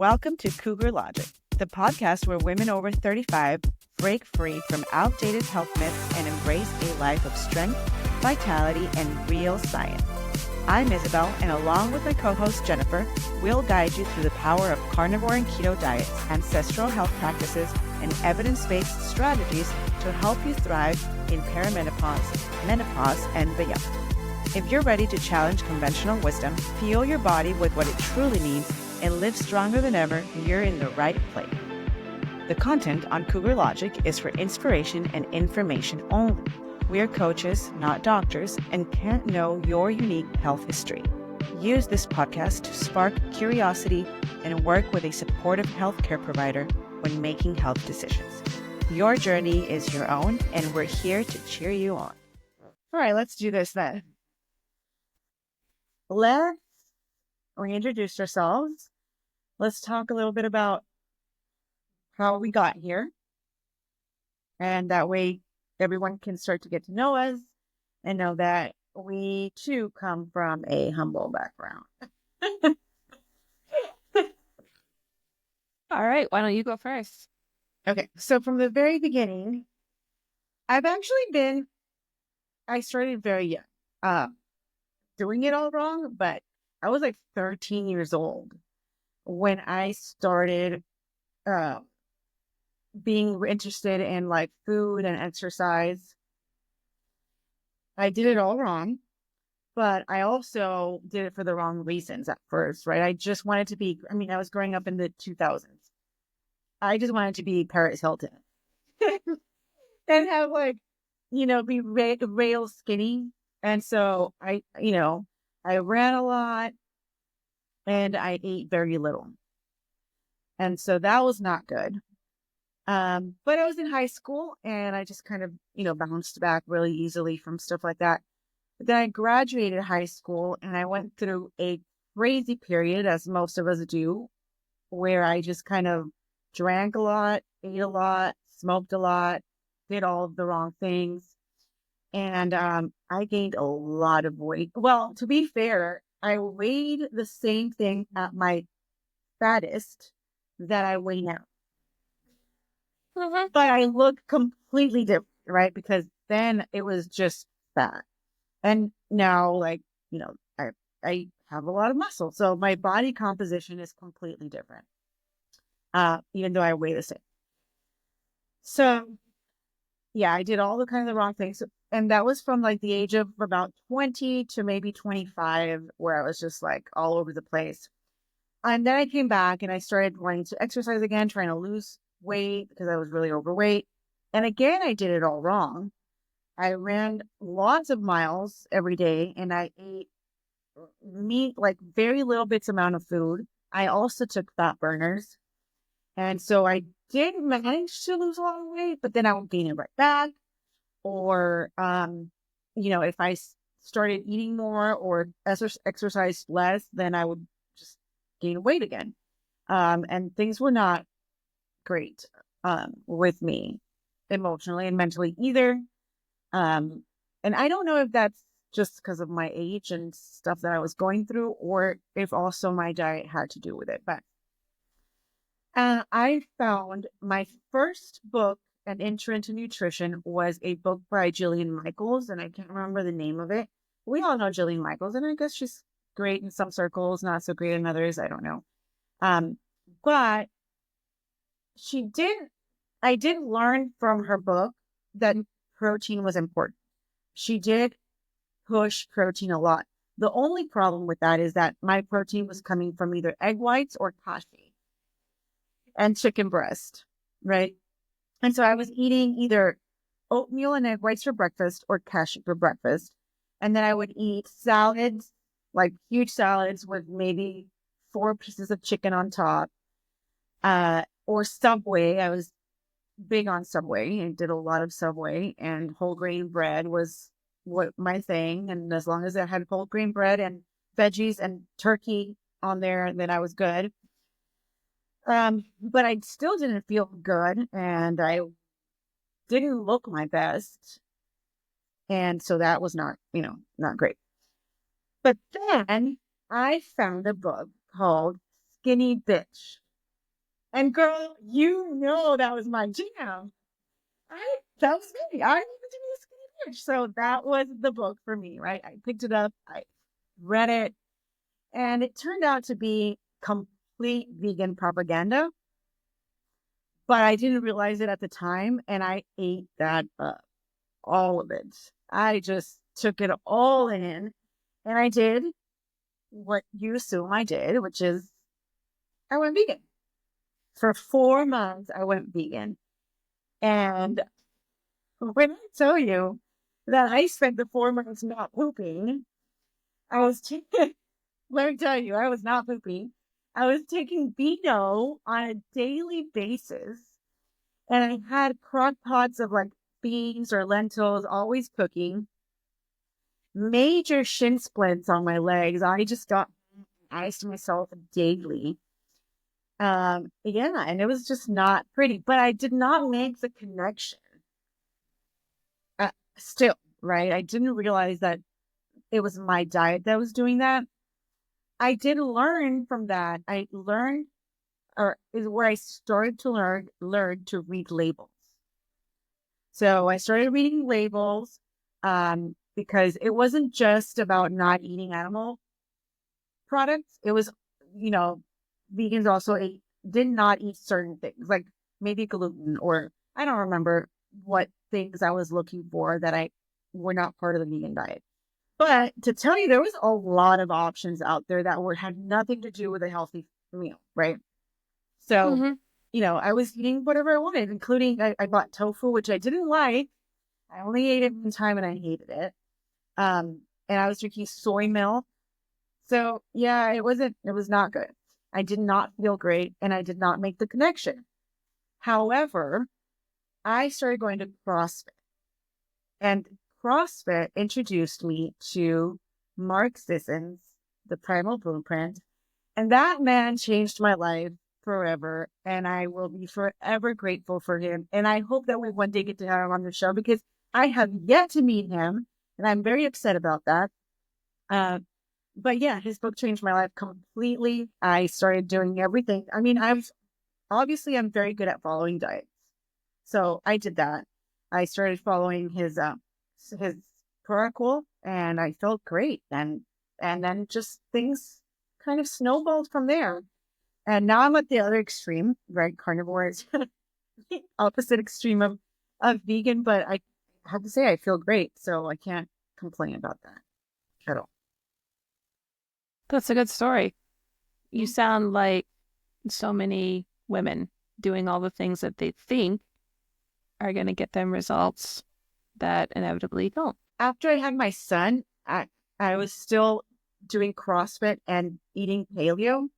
Welcome to Cougar Logic, the podcast where women over 35 break free from outdated health myths and embrace a life of strength, vitality, and real science. I'm Isabel, and along with my co-host Jennifer, we'll guide you through the power of carnivore and keto diets, ancestral health practices, and evidence-based strategies to help you thrive in perimenopause, menopause, and beyond. If you're ready to challenge conventional wisdom, fuel your body with what it truly needs, and live stronger than ever, you're in the right place. The content on Cougar Logic is for inspiration and information only. We are coaches, not doctors, and can't know your unique health history. Use this podcast to spark curiosity and work with a supportive healthcare provider when making health decisions. Your journey is your own, and we're here to cheer you on. All right, let's do this then. Let's reintroduce ourselves. Let's talk a little bit about how we got here. And that way everyone can start to get to know us and know that we too come from a humble background. All right, why don't you go first? Okay, so from the very beginning, I started very young. Doing it all wrong, but I was like 13 years old when I started being interested in like food and exercise. I did it all wrong, but I also did it for the wrong reasons at first, right? I just wanted to be, I was growing up in the 2000s. I just wanted to be Paris Hilton and have be rail skinny. And so I ran a lot and I ate very little. And so that was not good. But I was in high school and I just kind of, bounced back really easily from stuff like that. But then I graduated high school and I went through a crazy period, as most of us do, where I just kind of drank a lot, ate a lot, smoked a lot, did all of the wrong things. And I gained a lot of weight. Well, to be fair, I weighed the same thing at my fattest that I weigh now. But I look completely different, right? Because then it was just fat. And now, I have a lot of muscle. So my body composition is completely different, even though I weigh the same. So, yeah, I did all the kind of the wrong things. And that was from the age of about 20 to maybe 25, where I was just all over the place. And then I came back and I started wanting to exercise again, trying to lose weight because I was really overweight. And again, I did it all wrong. I ran lots of miles every day and I ate meat, very little bits amount of food. I also took fat burners. And so I did manage to lose a lot of weight, but then I would gain it right back. Or, if I started eating more or exercised less, then I would just gain weight again. And things were not great with me emotionally and mentally either. And I don't know if that's just because of my age and stuff that I was going through, or if also my diet had to do with it. But I found my first book, An Intro into Nutrition, was a book by Jillian Michaels, and I can't remember the name of it. We all know Jillian Michaels, and I guess she's great in some circles, not so great in others. I don't know. But I did learn from her book that protein was important. She did push protein a lot. The only problem with that is that my protein was coming from either egg whites or kashi and chicken breast, right? And so I was eating either oatmeal and egg whites for breakfast or kashi for breakfast. And then I would eat salads, huge salads with maybe 4 pieces of chicken on top. Or Subway. I was big on Subway. I did a lot of Subway, and whole grain bread was my thing. And as long as I had whole grain bread and veggies and turkey on there, then I was good. But I still didn't feel good and I didn't look my best. And so that was not great. But then I found a book called Skinny Bitch And girl, that was my jam. That was me. I wanted to be a skinny bitch. So that was the book for me, right? I picked it up, I read it, and it turned out to be complete vegan propaganda, but I didn't realize it at the time, and I ate that up, all of it. I just took it all in, and I did what you assume I did, which is I went vegan. For 4 months, I went vegan. And when I tell you that I spent the 4 months not pooping, I was taking, let me tell you, I was not pooping. I was taking Beano on a daily basis. And I had crock pots of like beans or lentils, always cooking. Major shin splints on my legs. I just got iced myself daily. Yeah, and it was just not pretty, but I did not make the connection. Still, right? I didn't realize that it was my diet that was doing that. I did learn from that. I learned, or is where I started to learn to read labels. So I started reading labels, because it wasn't just about not eating animal products. It was, you know, vegans also did not eat certain things, like maybe gluten, or I don't remember what things I was looking for that I were not part of the vegan diet. But to tell you, there was a lot of options out there that had nothing to do with a healthy meal, right? So, Mm-hmm. I was eating whatever I wanted, including I bought tofu, which I didn't like. I only ate it one time and I hated it. And I was drinking soy milk. So yeah, it was not good. I did not feel great and I did not make the connection. However, I started going to CrossFit, and CrossFit introduced me to Mark Sisson's The Primal Blueprint. And that man changed my life forever. And I will be forever grateful for him. And I hope that we one day get to have him on the show, because I have yet to meet him. And I'm very upset about that. But yeah, his book changed my life completely. I started doing everything. I mean, I'm very good at following diets. So I did that. I started following his protocol and I felt great. And then just things kind of snowballed from there. And now I'm at the other extreme, right? Carnivore is the opposite extreme of vegan, but I have to say I feel great. So I can't complain about that at all. That's a good story. You Mm. sound like so many women doing all the things that they think are going to get them results that inevitably don't. After I had my son, I was still doing CrossFit and eating paleo,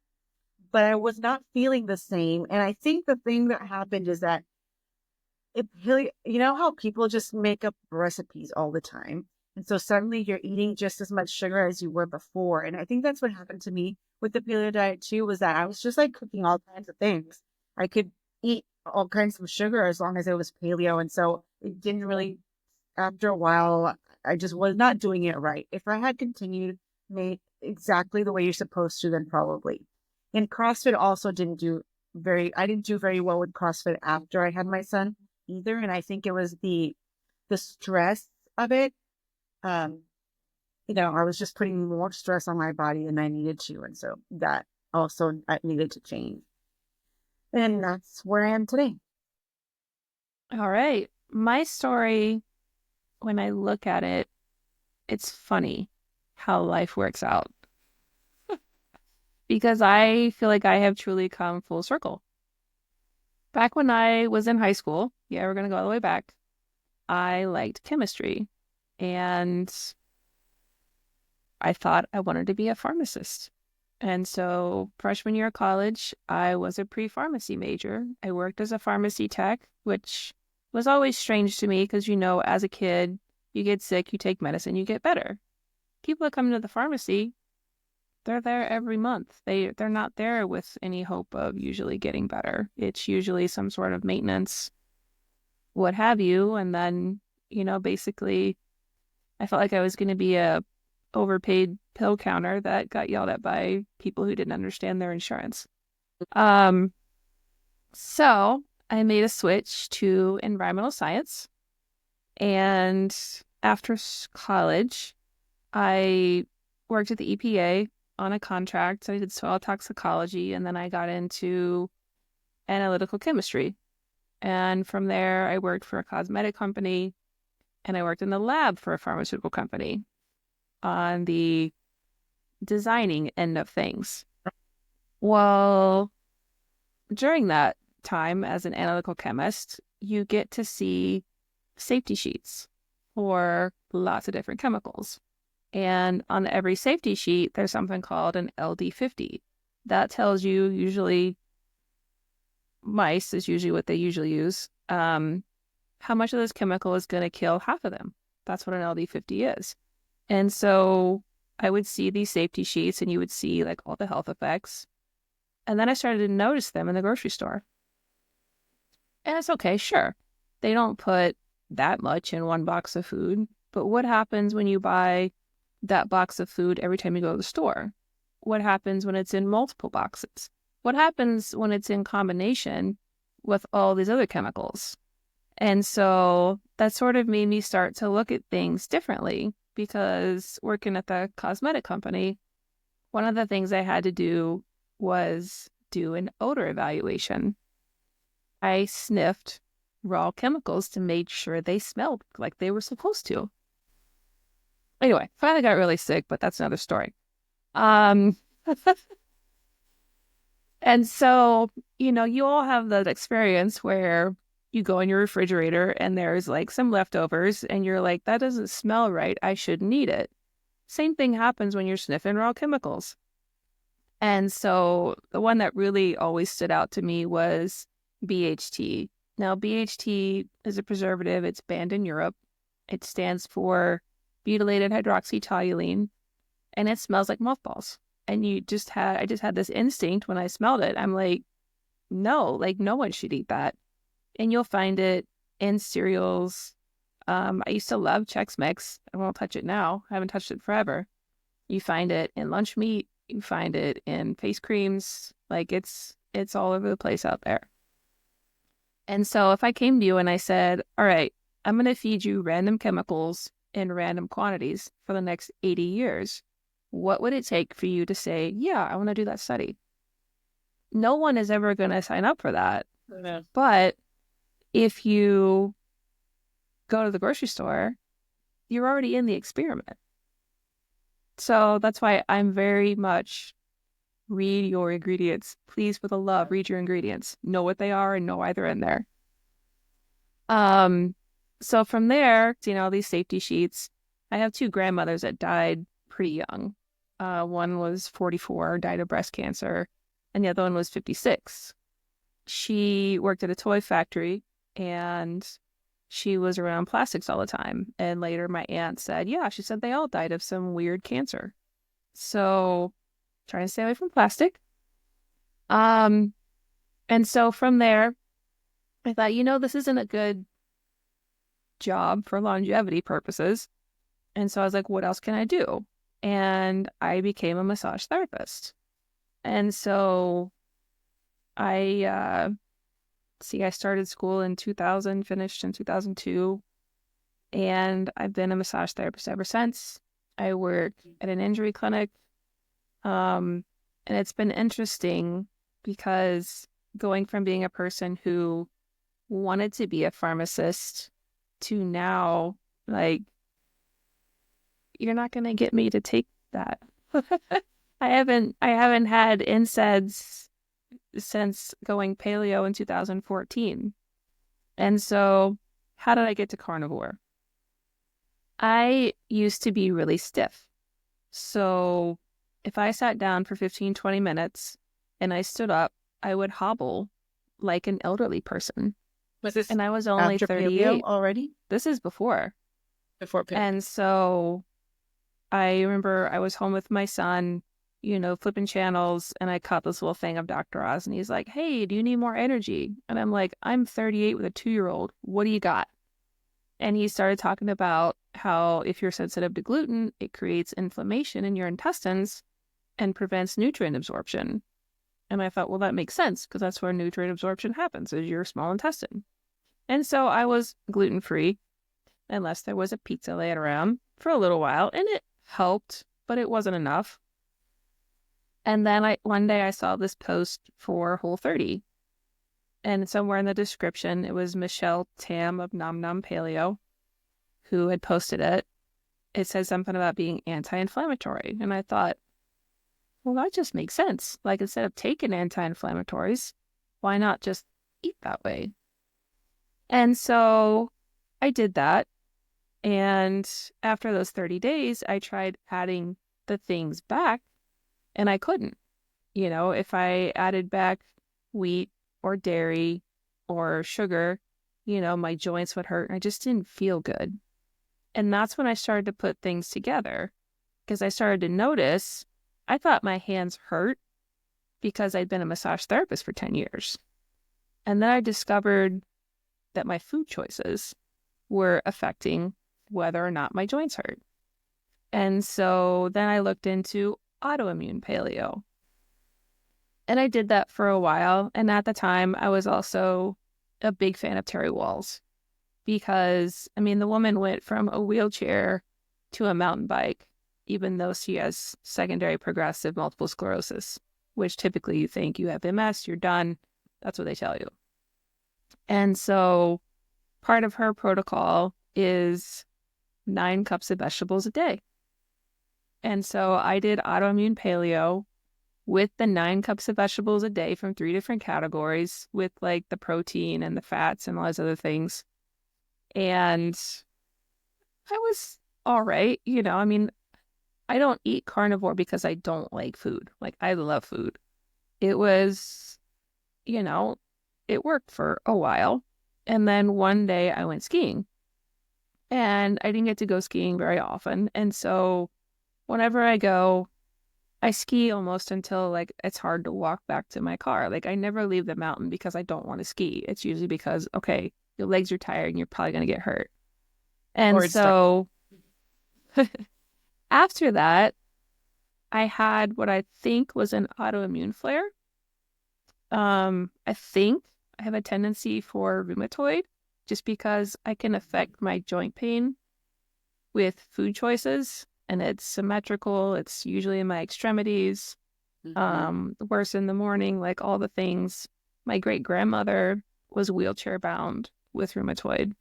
but I was not feeling the same. And I think the thing that happened is that it really, you know how people just make up recipes all the time. And so suddenly you're eating just as much sugar as you were before. And I think that's what happened to me with the paleo diet too, was that I was just like cooking all kinds of things. I could eat all kinds of sugar as long as it was paleo. And so it didn't really, after a while, I just was not doing it right. If I had continued made exactly the way you're supposed to, then probably. And CrossFit also I didn't do very well with CrossFit after I had my son either. And I think it was the stress of it. Um, I was just putting more stress on my body than I needed to. And so that also I needed to change. And that's where I am today. All right. My story, when I look at it, it's funny how life works out because I feel like I have truly come full circle. Back when I was in high school, yeah, we're going to go all the way back, I liked chemistry and I thought I wanted to be a pharmacist. And so, freshman year of college, I was a pre-pharmacy major. I worked as a pharmacy tech, which was always strange to me because, as a kid, you get sick, you take medicine, you get better. People that come into the pharmacy, they're there every month. They're not there with any hope of usually getting better. It's usually some sort of maintenance, what have you. And then, basically, I felt like I was going to be a overpaid pill counter that got yelled at by people who didn't understand their insurance. Um, So I made a switch to environmental science. And after college, I worked at the EPA on a contract. I did soil toxicology, and then I got into analytical chemistry. And from there, I worked for a cosmetic company, and I worked in the lab for a pharmaceutical company on the designing end of things. Well, during that time as an analytical chemist, you get to see safety sheets for lots of different chemicals. And on every safety sheet, there's something called an LD50. That tells you, usually mice is usually what they usually use, how much of this chemical is going to kill half of them. That's what an LD50 is. And so I would see these safety sheets and you would see like all the health effects. And then I started to notice them in the grocery store. And it's okay, sure. They don't put that much in one box of food. But what happens when you buy that box of food every time you go to the store? What happens when it's in multiple boxes? What happens when it's in combination with all these other chemicals? And so that sort of made me start to look at things differently, because working at the cosmetic company, one of the things I had to do was do an odor evaluation. I sniffed raw chemicals to make sure they smelled like they were supposed to. Anyway, finally got really sick, but that's another story. And so, you all have that experience where you go in your refrigerator and there's like some leftovers and you're like, that doesn't smell right. I shouldn't eat it. Same thing happens when you're sniffing raw chemicals. And so the one that really always stood out to me was BHT. Now, BHT is a preservative. It's banned in Europe. It stands for butylated hydroxytoluene, and it smells like mothballs. And I just had this instinct when I smelled it. I'm like, no, like no one should eat that. And you'll find it in cereals. I used to love Chex Mix. I won't touch it now. I haven't touched it forever. You find it in lunch meat. You find it in face creams. Like it's all over the place out there. And so if I came to you and I said, all right, I'm going to feed you random chemicals in random quantities for the next 80 years, what would it take for you to say, yeah, I want to do that study? No one is ever going to sign up for that. Yeah. But if you go to the grocery store, you're already in the experiment. So that's why I'm very much read your ingredients. Please, for the love, read your ingredients. Know what they are and know why they're in there. So from there, these safety sheets, I have two grandmothers that died pretty young. One was 44, died of breast cancer, and the other one was 56. She worked at a toy factory and she was around plastics all the time. And later my aunt said, yeah, she said they all died of some weird cancer. So trying to stay away from plastic. And so from there, I thought, this isn't a good job for longevity purposes. And so I was like, what else can I do? And I became a massage therapist. And so I started school in 2000, finished in 2002, and I've been a massage therapist ever since. I work at an injury clinic. And it's been interesting because going from being a person who wanted to be a pharmacist to now, like, you're not going to get me to take that. I haven't had NSAIDs since going paleo in 2014. And so how did I get to carnivore? I used to be really stiff. So if I sat down for 15, 20 minutes and I stood up, I would hobble like an elderly person. Was this and I was only after 38 paleo already? This is before. Before paleo. And so I remember I was home with my son, flipping channels, and I caught this little thing of Dr. Oz, and he's like, hey, do you need more energy? And I'm like, I'm 38 with a 2-year-old. What do you got? And he started talking about how if you're sensitive to gluten, it creates inflammation in your intestines and prevents nutrient absorption. And I thought, well, that makes sense because that's where nutrient absorption happens, is your small intestine. And so I was gluten-free unless there was a pizza laid around for a little while, and it helped, but it wasn't enough. And then one day I saw this post for Whole30, and somewhere in the description, it was Michelle Tam of Nom Nom Paleo who had posted it. It said something about being anti-inflammatory. And I thought, well, that just makes sense. Like, instead of taking anti-inflammatories, why not just eat that way? And so I did that. And after those 30 days, I tried adding the things back, and I couldn't. You know, if I added back wheat or dairy or sugar, you know, my joints would hurt. I just didn't feel good. And that's when I started to put things together, because I started to notice I thought my hands hurt because I'd been a massage therapist for 10 years. And then I discovered that my food choices were affecting whether or not my joints hurt. And so then I looked into autoimmune paleo. And I did that for a while. And at the time, I was also a big fan of Terry Wahls, because, I mean, the woman went from a wheelchair to a mountain bike, even though she has secondary progressive multiple sclerosis, which typically you think you have MS, you're done. That's what they tell you. And so part of her protocol is 9 cups of vegetables a day. And so I did autoimmune paleo with the 9 cups of vegetables a day from 3 different categories, with like the protein and the fats and all those other things. And I was all right. You know, I mean, I don't eat carnivore because I don't like food. Like, I love food. It was, you know, it worked for a while. And then one day I went skiing, and I didn't get to go skiing very often. And so whenever I go, I ski almost until like it's hard to walk back to my car. Like, I never leave the mountain because I don't want to ski. It's usually because, okay, your legs are tired and you're probably going to get hurt. And so after that, I had what I think was an autoimmune flare. I think I have a tendency for rheumatoid, just because I can affect my joint pain with food choices, and it's symmetrical. It's usually in my extremities, worse in the morning, like all the things. My great grandmother was wheelchair bound with rheumatoid.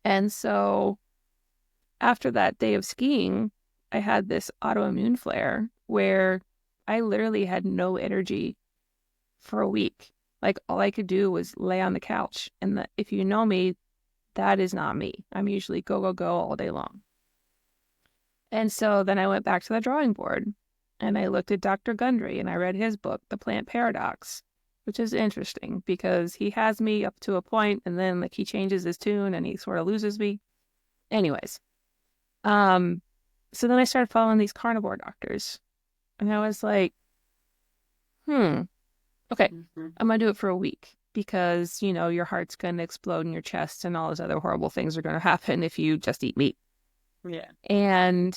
And so after that day of skiing, I had this autoimmune flare where I literally had no energy for a week. Like, all I could do was lay on the couch. And if you know me, that is not me. I'm usually go, go, go all day long. And so then I went back to the drawing board, and I looked at Dr. Gundry, and I read his book, The Plant Paradox, which is interesting because he has me up to a point, and then like he changes his tune and he sort of loses me. Anyways, so then I started following these carnivore doctors, and I was like, okay, I'm going to do it for a week, because, you know, your heart's going to explode in your chest and all those other horrible things are going to happen if you just eat meat. Yeah. And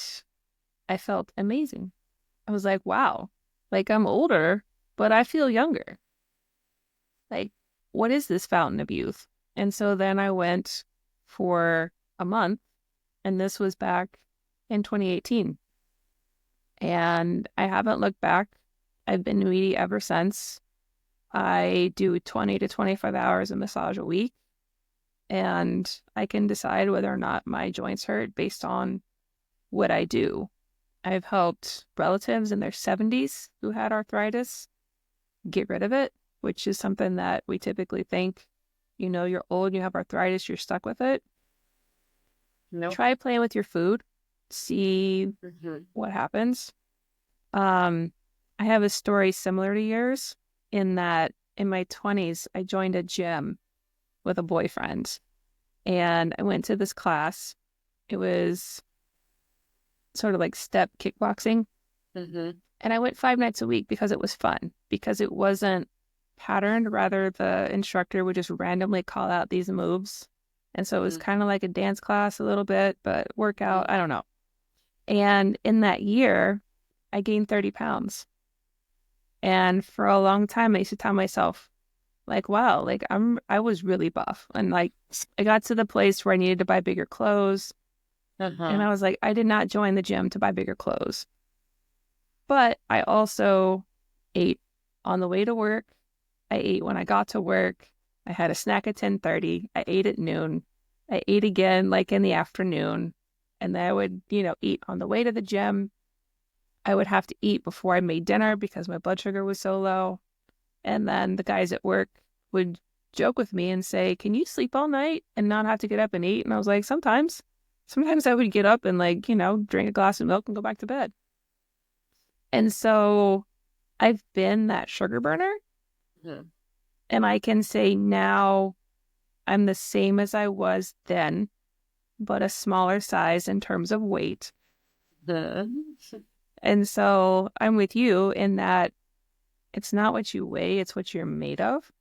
I felt amazing. I was like, wow, like, I'm older, but I feel younger. Like, what is this fountain of youth? And so then I went for a month, and this was back in 2018. And I haven't looked back. I've been meaty ever since. I do 20 to 25 hours of massage a week, and I can decide whether or not my joints hurt based on what I do. I've helped relatives in their 70s who had arthritis get rid of it, which is something that we typically think, you know, you're old, you have arthritis, you're stuck with it. Nope. Try playing with your food, see what happens. I have a story similar to yours, in that in my 20s, I joined a gym with a boyfriend, and I went to this class. It was sort of like step kickboxing. And I went 5 nights a week because it was fun, because it wasn't patterned. Rather, the instructor would just randomly call out these moves. And so it was kind of like a dance class a little bit, but workout, I don't know. And in that year, I gained 30 pounds. And for a long time, I used to tell myself, like, wow, like I was really buff. And like I got to the place where I needed to buy bigger clothes. And Uh-huh. I was like, I did not join the gym to buy bigger clothes. But I also ate on the way to work. I ate when I got to work. I had a snack at 10:30. I ate at noon. I ate again like in the afternoon. And then I would, eat on the way to the gym. I would have to eat before I made dinner because my blood sugar was so low. And then the guys at work would joke with me and say, "Can you sleep all night and not have to get up and eat?" And I was like, sometimes. Sometimes I would get up and like, drink a glass of milk and go back to bed. And so I've been that sugar burner. Mhm. And I can say now I'm the same as I was then, but a smaller size in terms of weight. Mhm. And so I'm with you in that it's not what you weigh, it's what you're made of.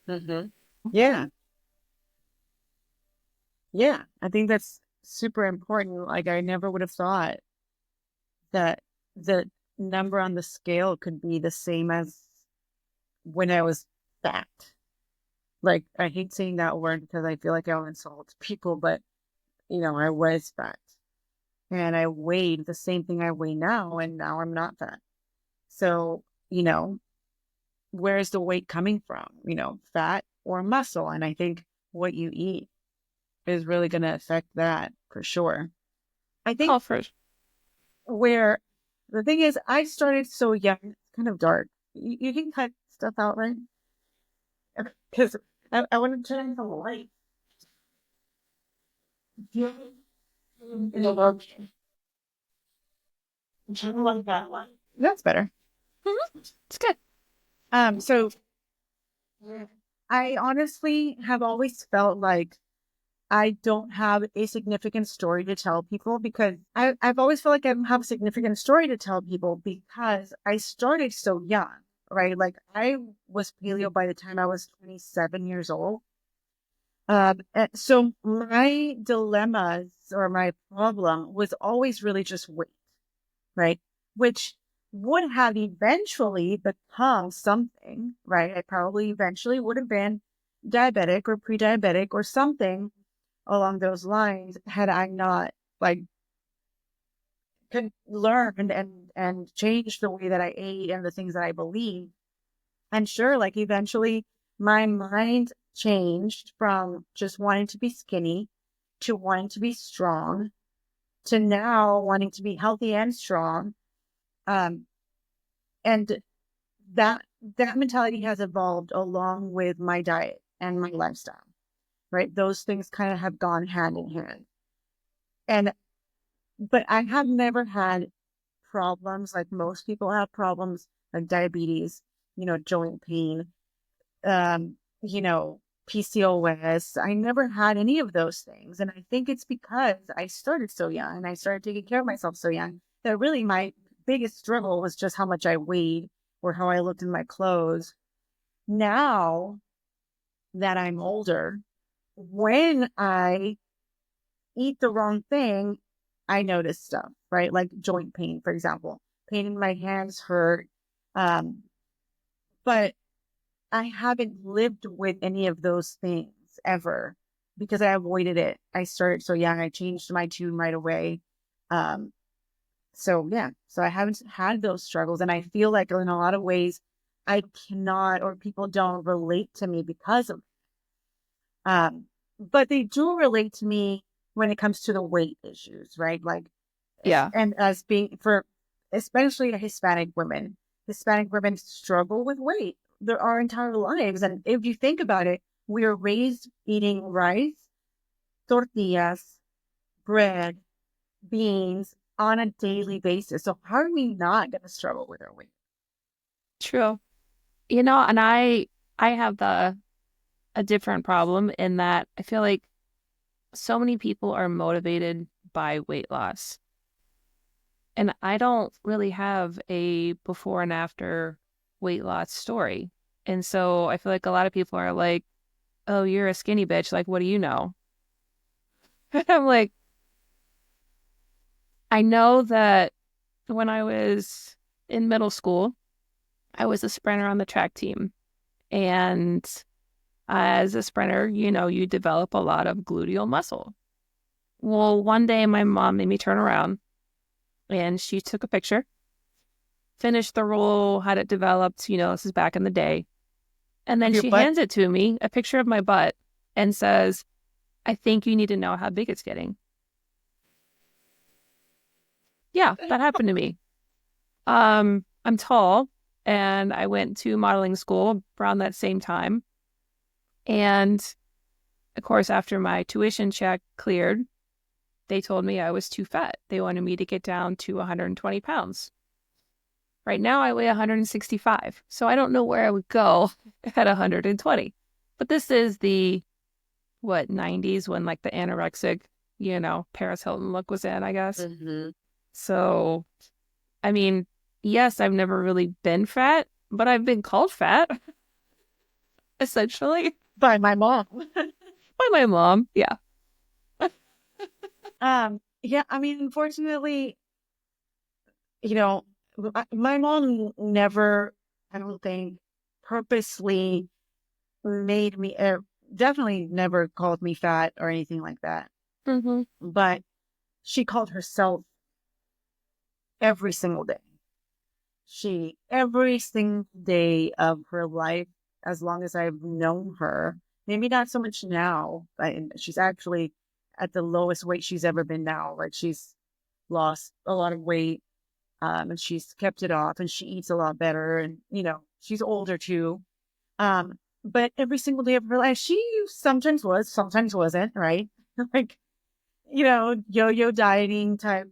Mhm. Yeah. Yeah. I think that's super important. Like I never would have thought that the number on the scale could be the same as when I was fat. Like I hate saying that word because I feel like I'll insult people, but I was fat and I weighed the same thing I weigh now, and now I'm not fat. So, where's the weight coming from? Fat or muscle? And I think what you eat is really going to affect that for sure. I think Oh, for where the thing is, I started so young, it's kind of dark. You can cut stuff out, right? Because I want to turn on the light. Yeah. Like that one. That's better. it's good. So I honestly have always felt like I don't have a significant story to tell people because I've always felt like I don't have a significant story to tell people because I started so young, right? Like I was paleo by the time I was 27 years old. And so my dilemmas or my problem was always really just weight, right? Which would have eventually become something, right? I probably eventually would have been diabetic or pre-diabetic or something along those lines had I not like learned and changed the way that I ate and the things that I believe. And sure, like eventually my mind changed from just wanting to be skinny to wanting to be strong to now wanting to be healthy and strong. Um, and that that mentality has evolved along with my diet and my lifestyle, right? Those things kind of have gone hand in hand. And but I have never had problems like most people have problems like diabetes, joint pain, um, you know, PCOS. I never had any of those things. And I think it's because I started so young and I started taking care of myself so young that really my biggest struggle was just how much I weighed or how I looked in my clothes. Now that I'm older, when I eat the wrong thing, I notice stuff, right? Like joint pain, for example. Pain in my hands hurt. Um, but I haven't lived with any of those things ever because I avoided it. I started so young. I changed my tune right away. Um, so yeah, so I haven't had those struggles. And I feel like in a lot of ways, I cannot or people don't relate to me because of Um, but they do relate to me when it comes to the weight issues, right? Like, Yeah, and as being for especially Hispanic women struggle with weight our entire lives. And if you think about it, we are raised eating rice, tortillas, bread, beans on a daily basis. So how are we not going to struggle with our weight? true. And I have the a different problem in that I feel like so many people are motivated by weight loss. And I don't really have a before and after weight loss story. And so I feel like a lot of people are like, "Oh, you're a skinny bitch. Like, what do you know?" I'm like, I know that when I was in middle school, I was a sprinter on the track team. And as a sprinter, you develop a lot of gluteal muscle. Well, one day my mom made me turn around and she took a picture, finished the roll, had it developed, this is back in the day. And then Your she butt. hands it to me, a picture of my butt, and says, I think you need to know how big it's getting. Yeah, that happened to me. I'm tall and I went to modeling school around that same time. And of course, after my tuition check cleared, they told me I was too fat. They wanted me to get down to 120 pounds. Right now, I weigh 165. So I don't know where I would go at 120. But this is the, 90s when like the anorexic, Paris Hilton look was in, I guess. Mm-hmm. So, I mean, yes, I've never really been fat, but I've been called fat, essentially, By my mom. by my mom. Yeah. Yeah, I mean, unfortunately, you know, my mom never, I don't think, purposely made me, definitely never called me fat or anything like that. Mm-hmm. But she called herself every single day. Every single day of her life, as long as I've known her, maybe not so much now, but she's actually at the lowest weight she's ever been now. Like she's lost a lot of weight, and she's kept it off and she eats a lot better. And, she's older too. But every single day of her life, she sometimes was, sometimes wasn't, right? Like, yo-yo dieting type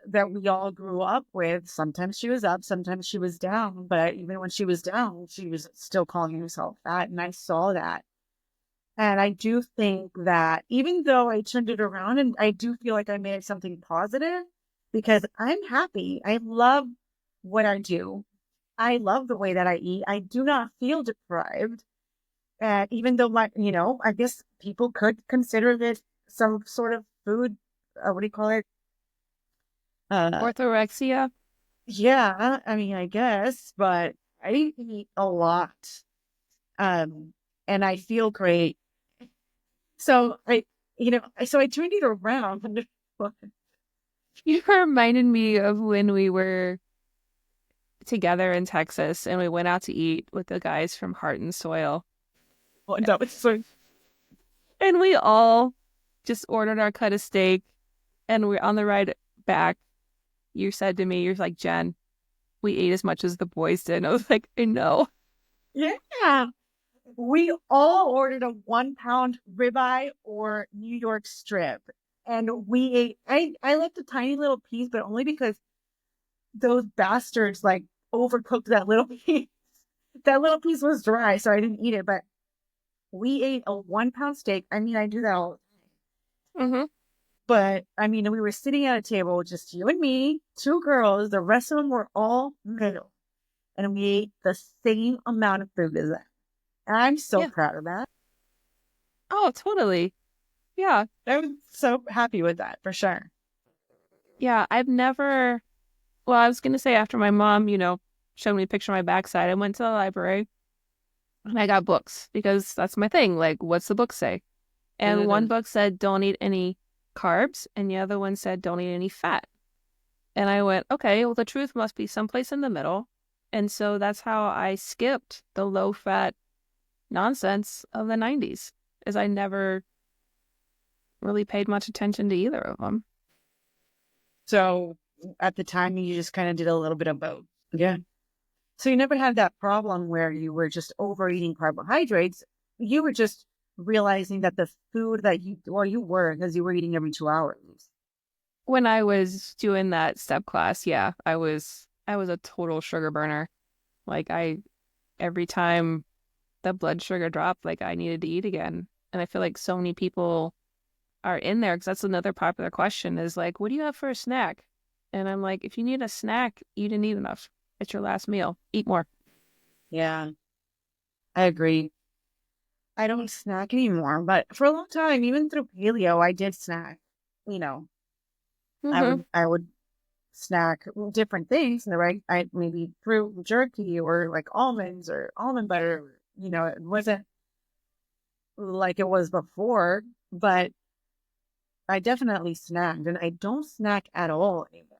that we all grew up with. Sometimes she was up, sometimes she was down. But even when she was down, she was still calling herself fat. And I saw that. And I do think that even though I turned it around and I do feel like I made something positive because I'm happy. I love what I do. I love the way that I eat. I do not feel deprived. Even though I guess people could consider it some sort of food, what do you call it? Uh, Orthorexia. yeah, I mean, I guess, but I eat a lot. And I feel great. So I turned it around. You reminded me of when we were together in Texas and we went out to eat with the guys from Heart and Soil. That was so. And we all just ordered our cut of steak. And we're on the ride back. You said to me, you're like, Jen, we ate as much as the boys did. And I was like, I know. Yeah. We all ordered a 1 pound ribeye or New York strip. And we ate, I liked a tiny little piece, but only because those bastards like overcooked that little piece. That little piece was dry, so I didn't eat it. But we ate a 1 pound steak. I mean, I do that all. Mm-hmm. But I mean, we were sitting at a table, just you and me, two girls. The rest of them were all middle. And we ate the same amount of food as them. And I'm so Yeah. proud of that. Oh, totally. Yeah. I'm so happy with that for sure. Yeah. I've never, well, I was going to say after my mom, showed me a picture of my backside, I went to the library and I got books because that's my thing. Like, what's the book say? And one book said, don't eat any carbs. And the other one said, don't eat any fat. And I went, okay, well, the truth must be someplace in the middle. And so that's how I skipped the low fat nonsense of the 90s, as I never really paid much attention to either of them. So at the time, you just kind of did a little bit of both. Yeah. So you never had that problem where you were just overeating carbohydrates. You were just realizing that the food that you were because you were eating every 2 hours. When I was doing that step class, yeah, I was a total sugar burner. Like every time the blood sugar dropped, like I needed to eat again. And I feel like so many people are in there because that's another popular question is like, what do you have for a snack? And I'm like, if you need a snack, you didn't eat enough. It's your last meal. Eat more. Yeah, I agree. I don't snack anymore, but for a long time, even through paleo, I did snack. You know, I Mm-hmm. would, I would snack different things, and right, I maybe fruit jerky or like almonds or almond butter. It wasn't like it was before, but I definitely snacked, and I don't snack at all anymore.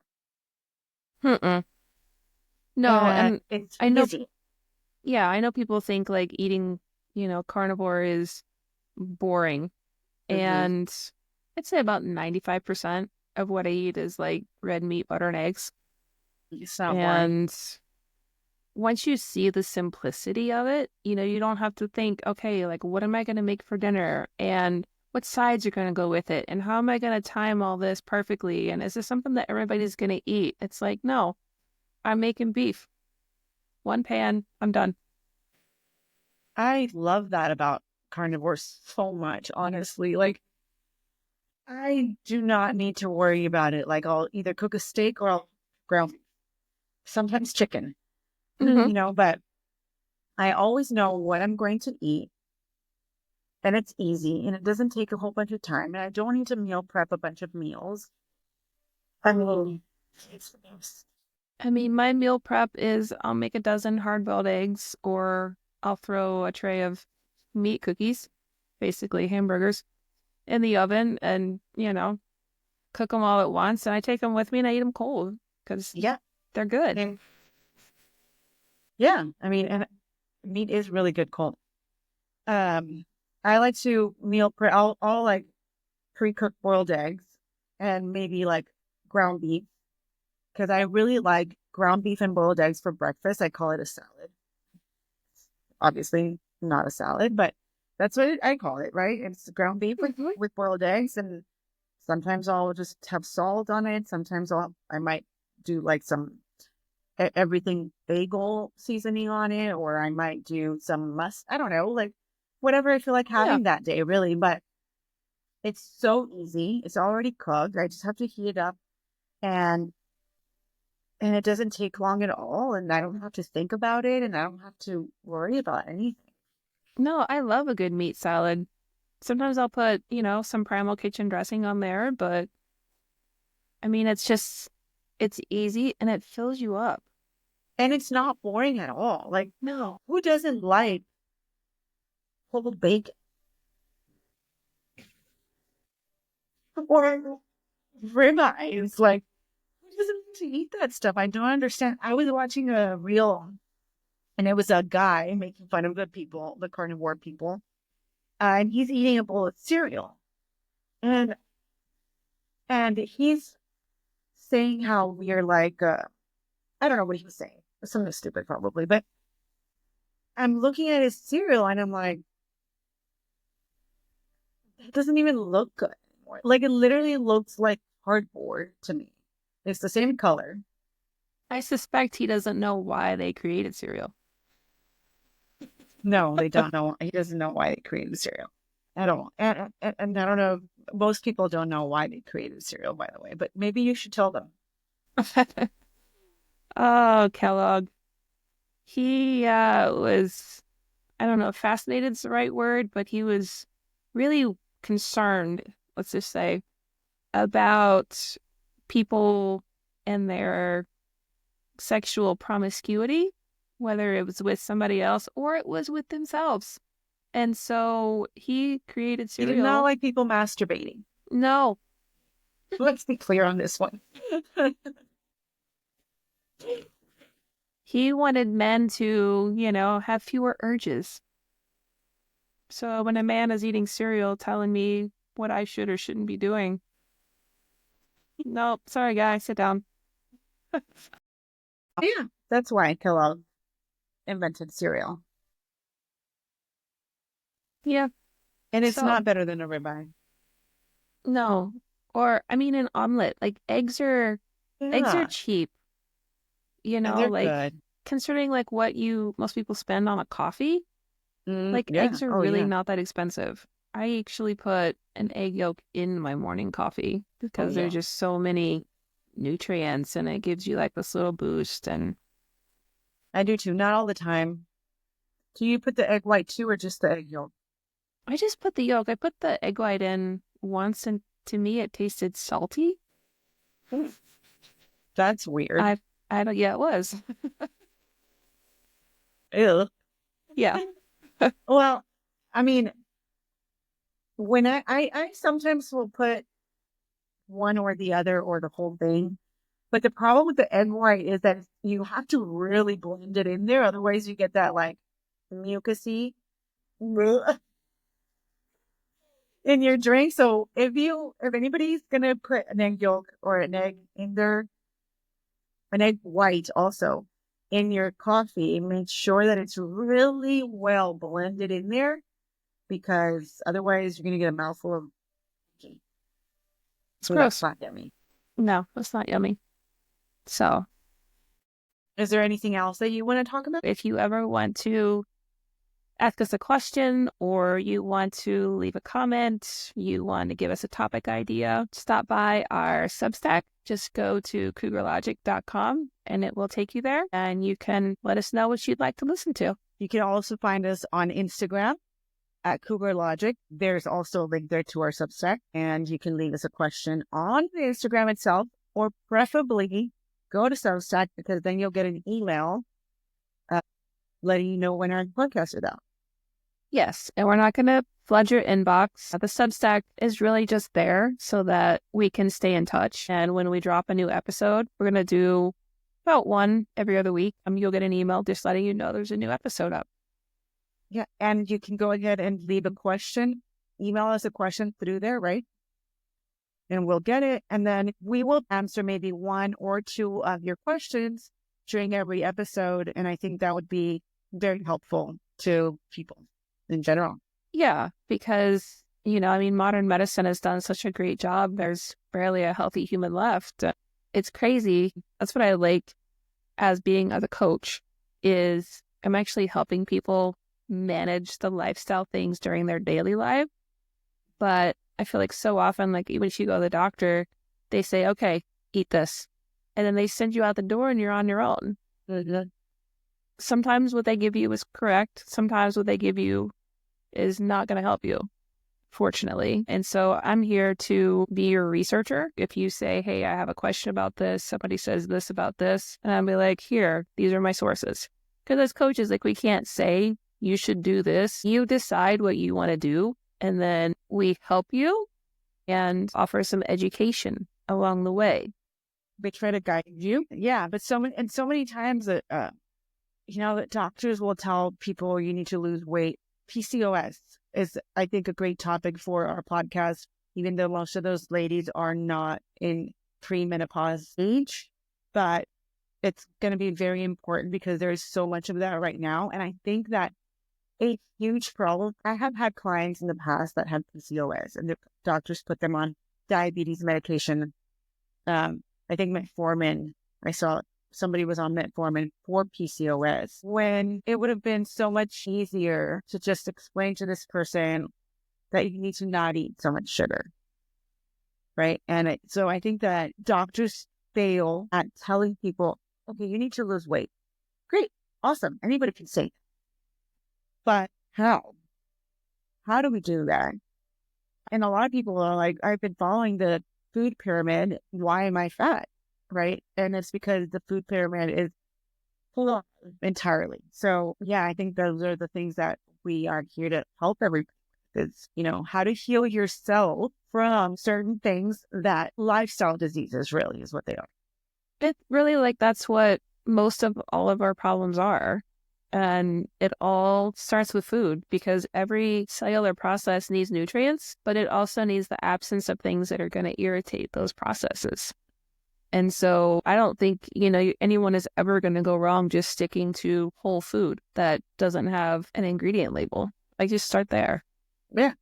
Mm-mm. No, And and it's I know, easy. yeah, I know people think like eating, carnivore is boring. Hmm. And I'd say about 95% of what I eat is like red meat, butter, and eggs. It's not boring. And once you see the simplicity of it, you don't have to think, okay, like what am I going to make for dinner? And what sides are going to go with it? And how am I going to time all this perfectly? And is this something that everybody's going to eat? It's like, no, I'm making beef. One pan, I'm done. I love that about carnivores so much, honestly. Like, I do not need to worry about it. Like, I'll either cook a steak or I'll grill, sometimes chicken, Hmm. but I always know what I'm going to eat, and it's easy and it doesn't take a whole bunch of time. And I don't need to meal prep a bunch of meals. I mean, it's the best. I mean, my meal prep is I'll make a dozen hard-boiled eggs or I'll throw a tray of meat cookies, basically hamburgers, in the oven and, cook them all at once. And I take them with me and I eat them cold because Yeah. they're good. And yeah, I mean, and meat is really good cold. Um, I like to meal prep. I'll like pre-cook boiled eggs and maybe like ground beef because I really like ground beef and boiled eggs for breakfast. I call it a salad. Obviously, not a salad, but that's what I call it, right? It's ground beef with Mhm. boiled eggs, and sometimes I'll just have salt on it. Sometimes I might do like some everything bagel seasoning on it, or I might do some I don't know, like whatever I feel like Yeah. having that day, really. But it's so easy. It's already cooked. I just have to heat it up, and it doesn't take long at all, and I don't have to think about it, and I don't have to worry about anything. No, I love a good meat salad. Sometimes I'll put, some Primal Kitchen dressing on there, but I mean, it's easy and it fills you up. And it's not boring at all. Like, No. who doesn't like pulled bacon or ribeyes? Like, who doesn't like to eat that stuff? I don't understand. I was watching a reel, and it was a guy making fun of the people, the carnivore people, and he's eating a bowl of cereal, and he's saying how we're like, I don't know what he was saying, something stupid probably, but I'm looking at his cereal and I'm like, it doesn't even look good anymore. Like it literally looks like cardboard to me. It's the same color. I suspect he doesn't know why they created cereal. No, they don't know. He doesn't know why they created cereal at all. And I don't know. Most people don't know why they created cereal, by the way. But maybe you should tell them. Oh, Kellogg. He was, I don't know if fascinated's the right word, but he was really concerned, let's just say, about people and their sexual promiscuity, whether it was with somebody else or it was with themselves. And so he created He did not cereal. like people masturbating. No, Let's be clear on this one. he wanted men to, have fewer urges. So when a man is eating cereal telling me what I should or shouldn't be doing, nope, sorry, guy, sit down. Yeah, that's why Kellogg invented cereal. Yeah, And it's so not better than a ribeye. no. Or I mean an omelet. Like eggs are Yeah, cheap, and they're like good. considering like what you most people spend on a coffee, like Yeah. eggs are Oh, really yeah. not that expensive. I actually put an egg yolk in my morning coffee Oh, because there's yeah. just so many nutrients and it gives you like this little boost. And I do too. Not all the time. Do you put the egg white too, or just the egg yolk? I just put the yolk. I put the egg white in once and to me it tasted salty. That's weird. I don't, yeah, it was. Ew. Yeah. Well, I mean, when I sometimes will put one or the other or the whole thing. But the problem with the egg white is that you have to really blend it in there. Otherwise, you get that like mucusy in your drink. So if anybody's gonna put an egg yolk or an egg in there, an egg white also in your coffee, make sure that it's really well blended in there because otherwise you're gonna get a mouthful of tea. It's So that's gross. not yummy. No, it's not yummy. So Is there anything else that you want to talk about? if you ever want to ask us a question or you want to leave a comment, you want to give us a topic idea, stop by our Substack. Just go to cougarlogic.com and it will take you there and you can let us know what you'd like to listen to. You can also find us on Instagram at Cougar Logic. There's also a link there to our Substack, and you can leave us a question on the Instagram itself, or preferably go to Substack because then you'll get an email letting you know when our podcast is out. Yes, and we're not going to flood your inbox. The Substack is really just there so that we can stay in touch. And when we drop a new episode, we're going to do about one every other week. You'll get an email just letting you know there's a new episode up. Yeah, and you can go ahead and leave a question. Email us a question through there, right? And we'll get it. And then we will answer maybe one or two of your questions during every episode. And I think that would be very helpful to people in general. Yeah, because, modern medicine has done such a great job. There's barely a healthy human left. It's crazy. That's what I like as a coach is I'm actually helping people manage the lifestyle things during their daily life. But I feel like so often, like even if you go to the doctor, they say, okay, eat this. And then they send you out the door and you're on your own. Mm-hmm. Sometimes what they give you is correct. Sometimes what they give you is not going to help you, fortunately. And so I'm here to be your researcher. If you say, hey, I have a question about this, somebody says this about this, and I'll be like, here, these are my sources. Because as coaches, like we can't say you should do this. You decide what you want to do, and then we help you and offer some education along the way. They try to guide you. Yeah, but so many times that that doctors will tell people you need to lose weight. PCOS is, I think, a great topic for our podcast, even though most of those ladies are not in premenopause age. But it's going to be very important because there is so much of that right now. And I think that a huge problem, I have had clients in the past that had PCOS and the doctors put them on diabetes medication. I think metformin, I saw somebody was on metformin for PCOS when it would have been so much easier to just explain to this person that you need to not eat so much sugar. Right. And so I think that doctors fail at telling people, okay, you need to lose weight. Great. Awesome. Anybody can say that. But how? How do we do that? And a lot of people are like, I've been following the food pyramid. Why am I fat? Right. And it's because the food pyramid is flawed entirely. So yeah, I think those are the things that we are here to help everybody with is, how to heal yourself from certain things that lifestyle diseases really is what they are. It really that's what most of all of our problems are. And it all starts with food because every cellular process needs nutrients, but it also needs the absence of things that are going to irritate those processes. And so I don't think, anyone is ever going to go wrong just sticking to whole food that doesn't have an ingredient label. Just start there. Yeah.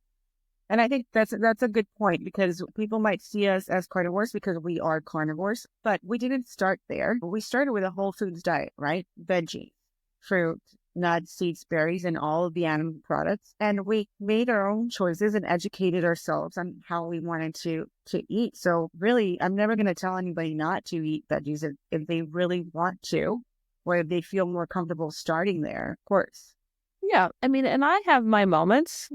And I think that's a good point because people might see us as carnivores because we are carnivores, but we didn't start there. We started with a whole foods diet, right? Veggies, fruit, nuts, seeds, berries, and all of the animal products. And we made our own choices and educated ourselves on how we wanted to eat. So really, I'm never going to tell anybody not to eat veggies if they really want to, or if they feel more comfortable starting there, of course. Yeah. And I have my moments,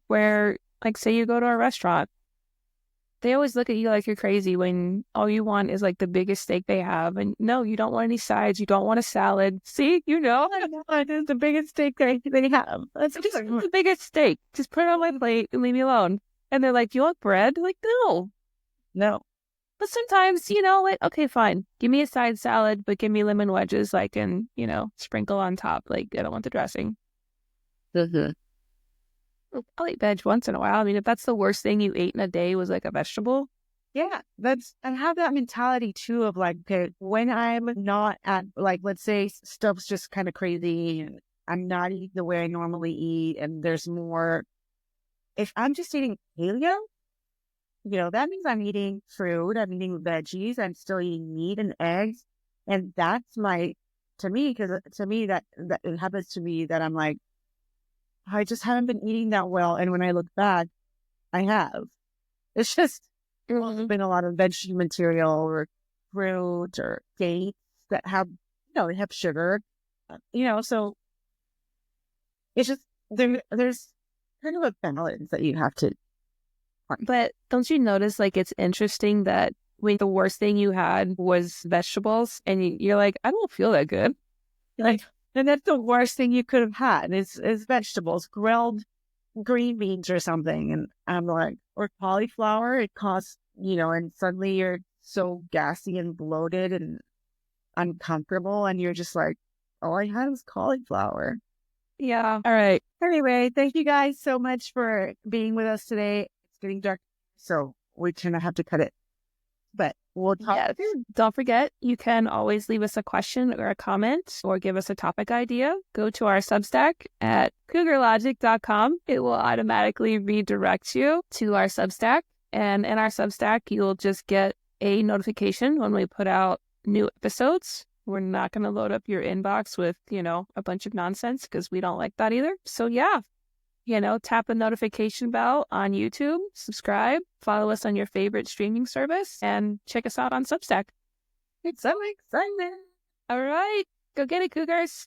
where say you go to a restaurant, they always look at you like you're crazy when all you want is like the biggest steak they have. And no, you don't want any sides. You don't want a salad. See, you know, I know it is the biggest steak they have. That's just the biggest steak. Just put it on my plate and leave me alone. And they're like, you want bread? Like, no. no. But sometimes, you know, like, okay, fine. Give me a side salad, but give me lemon wedges, like, and, you know, sprinkle on top. Like, I don't want the dressing. Mm-hmm. I'll eat veg once in a while. I mean, if that's the worst thing you ate in a day was like a vegetable. Yeah, I have that mentality too of like, okay, when I'm not at, like, let's say stuff's just kind of crazy and I'm not eating the way I normally eat and there's more, if I'm just eating paleo, you know, that means I'm eating fruit, I'm eating veggies, I'm still eating meat and eggs. And that's to me, because to me that it happens to me that I'm like, I just haven't been eating that well. And when I look back, I have. It's just been a lot of vegetable material or fruit or dates that have, they have sugar, so it's just, there's kind of a balance that you have to find. But don't you notice, like, it's interesting that when the worst thing you had was vegetables and you're like, I don't feel that good. Like, and that's the worst thing you could have had is vegetables, grilled green beans or something. And I'm like, or cauliflower, it costs, and suddenly you're so gassy and bloated and uncomfortable. And you're just like, all I had was cauliflower. Yeah. All right. Anyway, thank you guys so much for being with us today. It's getting dark, so we're going to have to cut it. But we'll talk. Yes. Don't forget, you can always leave us a question or a comment or give us a topic idea. Go to our Substack at cougarlogic.com. It will automatically redirect you to our Substack. And in our Substack, you'll just get a notification when we put out new episodes. We're not going to load up your inbox with, a bunch of nonsense because we don't like that either. So yeah. Tap the notification bell on YouTube, subscribe, follow us on your favorite streaming service, and check us out on Substack. It's so exciting. All right. Go get it, Cougars.